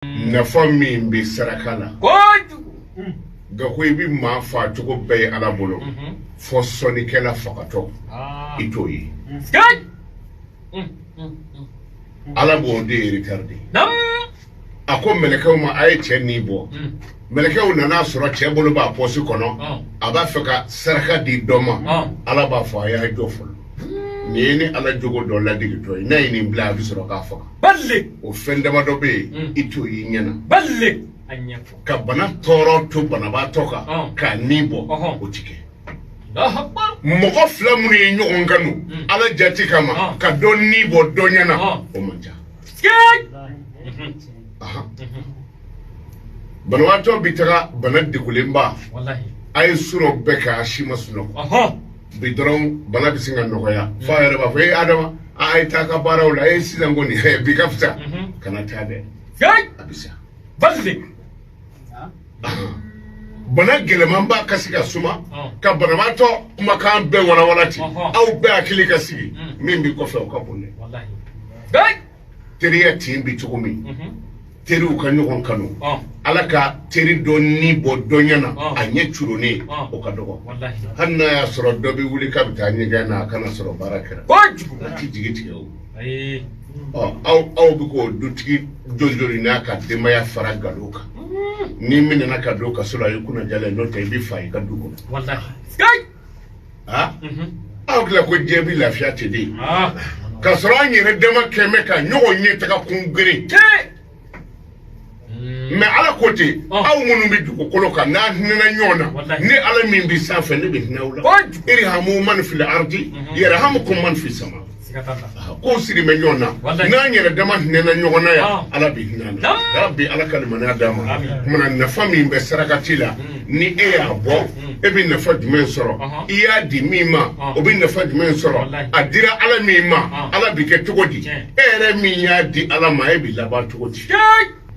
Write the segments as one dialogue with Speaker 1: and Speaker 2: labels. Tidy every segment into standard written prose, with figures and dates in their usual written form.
Speaker 1: na fami mbe sarakala ga ko bi ma fa to be ala bolo fo soni kala fakato itoyi ala bo de retardi ako melekaw ma ay chenni bo melekaw na na soro che bolo ba posi kono aba feka saraka di doma ala ba fa ya joful ni ala jogo do la digi toy nay ni bla bi soro ka faka balle o fendama do be itoyi nyana
Speaker 2: balle anyako
Speaker 1: ka bana toro to bana ba toka ka nibo o tike moko flamu ni nyogon kanu ala jati kama ka don nibo do nyana o manja bana wato bitara bana dikulimba
Speaker 2: wallahi
Speaker 1: ay suro beka shima suno bidron bana bisinga nokoya fa yare ba fe adama ay taka barawla ay sizangoni bi kafta kana tabe abisa
Speaker 2: balle
Speaker 1: bana geleman ba kasika suma ka bana mato kuma kan be wala walati aw be akili kasigi min bi ko fe ko bonne
Speaker 2: wallahi gai
Speaker 1: teriya timbi tukumi teri u kan ɲɔgɔn kanu ala ka teri dɔ ni bɔ dɔnyana a ɲɛ curonen o ka dɔgɔ hali n'a y'a sɔrɔ dɔ bɛ wuli k'a bɛ taa ɲɛgɛn na a kana sɔrɔ baara kɛra a ti jigi tigɛ o aw bɛ k'o dutigi joli n'a ka denbaya fara galo kan ni minɛna ka don ka sɔrɔ a ye kunna jalen n'o tɛ i bɛ fa i ka du kɔnɔ aw tila ko diɲɛ bɛ lafiya ten de ka sɔrɔ an yɛrɛ dama kɛmɛ ka ɲɔgɔn ɲɛ taga kun geren mais ala kote aw munun bi dugukolo kan na hinna ɲɔgɔn na ni ala min bi sanfɛ ne bɛ hinɛ u la irhamu man fil ardi yarhamukum man fis sama ko siri mɛ ɲɔgɔn na n'an yɛrɛ dama hinɛna ɲɔgɔn na ya ala bi hinɛ na rabbi ala kalimaniya d'a ma kumana nafa min bɛ sarakati la ni e y'a bɔ e bɛ nafa jumɛn sɔrɔ i y'a di min ma o bɛ nafa jumɛn sɔrɔ a dira ala min ma ala bi kɛ cogo di e yɛrɛ min y'a di ala ma e bi laban cogo di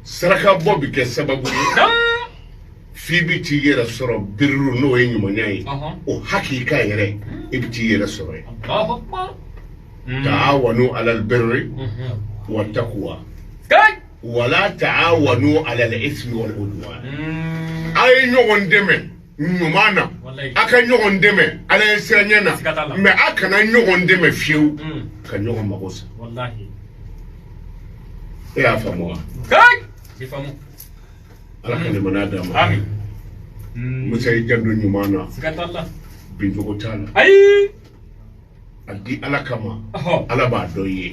Speaker 1: saraka bɔ bi kɛ sababu ye fi bi t'i yɛrɛ sɔrɔ biriru n'o ye ɲumanya ye o hakika yɛrɛ e bi t'i yɛrɛ sɔrɔ ye ta'awanu alal birri wa taqwa wala ta'awanu alal ismi wal udwan ay ɲɔgɔn dɛmɛ ɲuman na a ka ɲɔgɔn dɛmɛ ala ye siranya na mais a kana ɲɔgɔn dɛmɛ fiyewu ka ɲɔgɔn mago sa e y'a faamu wa ala ka limana d'a ma musa yi jando ɲuman na bin jogo t'a la a di ala kama ala b'a dɔn i ye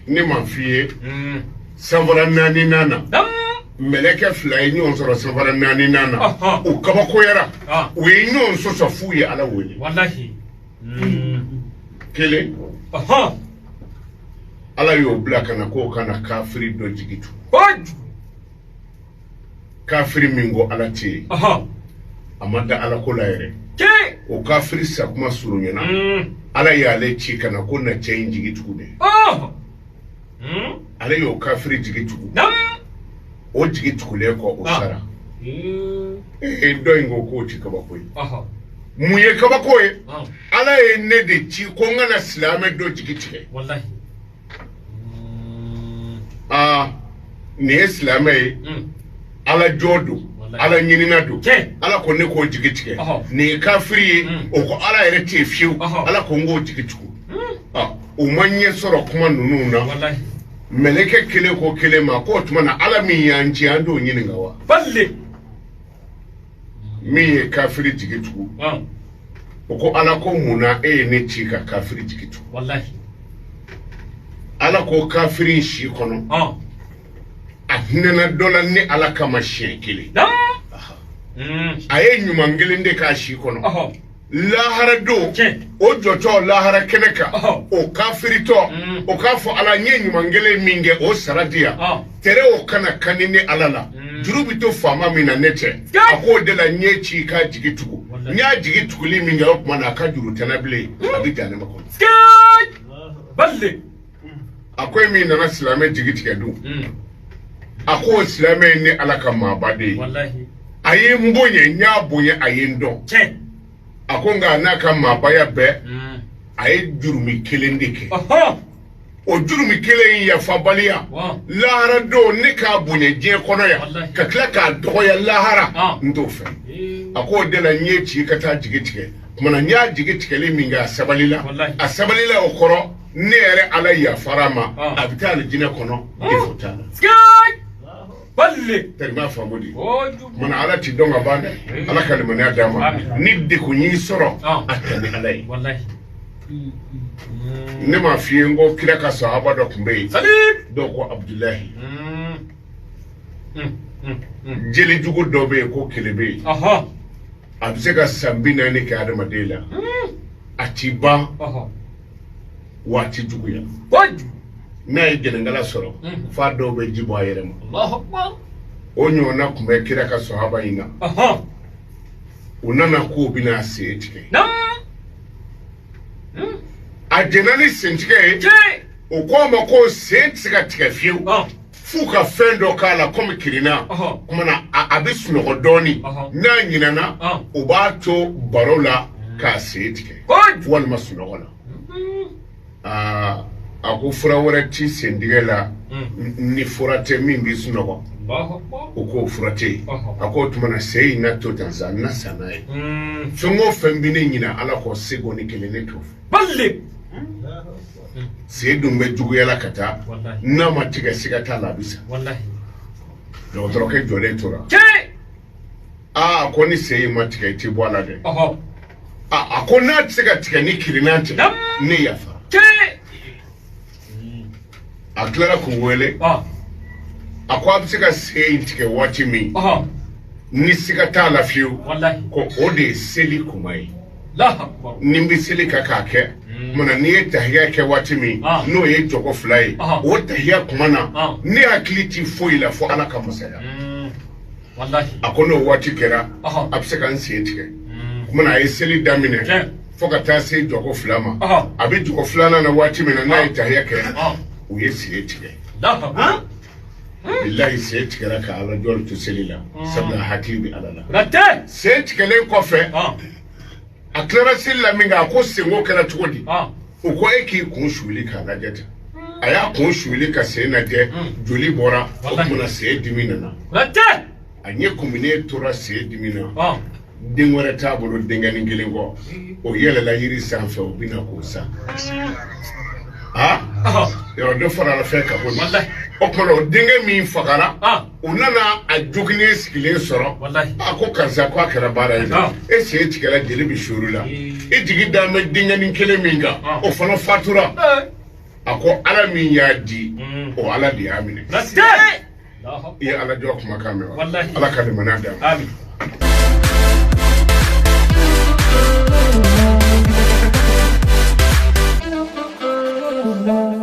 Speaker 1: ne ma f'i ye sanfara naani nana mɛlɛkɛ fila ye ɲɔgɔn sɔrɔ sanfara naani nana u kabakoyara u ye ɲɔgɔn sɔsɔ f'u ye ala wele kelen ala y'o bila kana k'o kana kafiri dɔ jigitu kafiri min ko ala tɛ yen a ma da ala ko la yɛrɛ o kafiri sakuma surunyana ala y'ale ci kana ko na cɛ in jigi tugu de ale y'o kafiri jigi tugu o jigi tugulen kɔ o sara dɔ in ko k'o ti kabako ye mun ye kabako ye ala ye ne de ci ko n kana silamɛ dɔ jigi tigɛ nin ye silamɛ ye ala jɔ don ala ɲinina don ala ko ne k'o jigi tigɛ nin ye kafiri ye o ko ala yɛrɛ tɛ fiyewu ala ko n k'o jigi tugu o ma ɲɛ sɔrɔ kuma ninnu na mɛlɛkɛ kelen ko kelen ma k'o tuma na ala min y'an ci an t'o ɲininka wa min ye kafiri jigi tugu o ko ala ko munna e ye ne ci ka kafiri jigi tugu ala ko kafiri si kɔnɔ a hinɛna dɔ la ni ala kama siɲɛ kelen a ye ɲuman kelen de k'a si kɔnɔ lahara don o jɔtɔ lahara kɛnɛ kan o kafiritɔ o k'a fɔ ala n ye ɲuman kelen min kɛ o sara di yan tere o kana kani ni ala la juru bi to faama min na ne tɛ a k'o de la n ye ci k'a jigi tugu n y'a jigi tuguli min kɛ o tuma na a ka juru tɛnɛ bilen a bɛ ja ne ma kɔnɔ a ko min nana silamɛ jigi tigɛ dun a ko silamɛ ni ala ka maaba de ye a ye n bonya n y'a bonya a ye n dɔn a ko nka n'a ka maabaya bɛɛ a ye jurumi kelen de kɛ o jurumi kelen yafa baliya lahara do ne ka bonye diɲɛ kɔnɔ ya ka tila k'a dɔgɔya lahara n t'o fɛ a ko de la n ye ci ka taa jigi tigɛ kumana n y'a jigi tigɛlen min kɛ a sabalila o kɔrɔ ne yɛrɛ ala yafara ma a bɛ taa alijinɛ kɔnɔ defo t'a la
Speaker 2: balle
Speaker 1: terima faamu di mana ala ti dɔn ka ban dɛ ala ka limaniya d'a ma ni dekun y'i sɔrɔ a tɛ ni ala ye ne ma f'i ye n ko kira ka sahaba dɔ tun bɛ yen dɔw ko abudulayi jeli jugu dɔ bɛ yen ko kele bɛ yen a bɛ se ka san 40 kɛ adamaden la a ti ban waati juguya n'a ye jɛnɛkala sɔrɔ f'a dɔw bɛ ji bɔ a yɛrɛ ma o ɲɔgɔnna tun bɛ kira ka sahaba in na u nana k'u bɛna a sen tigɛ a jɛnna ni sentigɛ ye o ko a ma ko sen tɛ se ka tigɛ fiyewu f'u ka fɛn dɔ k'a la komi kirina kumana a bɛ sunɔgɔ dɔɔni n'a ɲinana o b'a to baro la k'a sen tigɛ walima sunɔgɔ la a ko fura wɛrɛ ti sentigɛ la ni fura tɛ min bɛ sunɔgɔ o k'o fura tɛ yen a ko tuma na se in na to tan sa na san n'a ye fɛn o fɛn bɛ ne ɲina ala k'o sego ni kelen ne t'o fɛ se dun bɛ juguyala ka taa n'a ma tigɛ siga t'a la a bɛ sa dɔgɔtɔrɔkɛ jɔlen tora a ko ni se in ma tigɛ i tɛ bɔ a la dɛ a ko n'a tɛ se ka tigɛ ni kirina tɛ ne yafa a tilara k'u wele a ko a bɛ se ka se in tigɛ waati min ni siga t'a la fiyewu ko o de ye seli kuma ye ni n bɛ seli ka k'a kɛ mana n'i ye tahiya kɛ waati min n'o ye jɔgo 2 ye o tahiya kuma na ne hakili tɛ foyi la fo ala ka masaya a ko n'o waati kɛra a bɛ se ka n sen tigɛ kumana a ye seli daminɛ fo ka taa se jɔgo 2 ma a bɛ jɔgo 2nan na waati min na n'a ye tahiya kɛ u ye sen tigɛ billahi sen tigɛra ka ala jɔli to seli la sabula hakili bɛ ala la sen tigɛlen kɔfɛ a tilara seli la min kɛ a ko senko kɛra cogo di o ko e k'i kun suuli k'a lajɛ ten a y'a kun suuli ka sen lajɛ joli bɔra o tumana sen dimi nana a ɲɛ kuminen tora sen dimi na den wɛrɛ t'a bolo denkɛnin kelen kɔ o yɛlɛla yiri sanfɛ o bɛna k'o sa yɔrɔ dɔ farala fɛn ka bɔ o kumana o denkɛ min fagara u nana a joginen sigilen sɔrɔ a ko karisa ko a kɛra baara ye dɛ e sen tigɛla jeli bɛ suru la i jigi dan bɛ denkɛnin kelen min kan o fana fatura a ko ala min y'a di o ala de y'a minɛ i ye ala jɔ kumakan mɛn wa ala ka limaniya d'a ma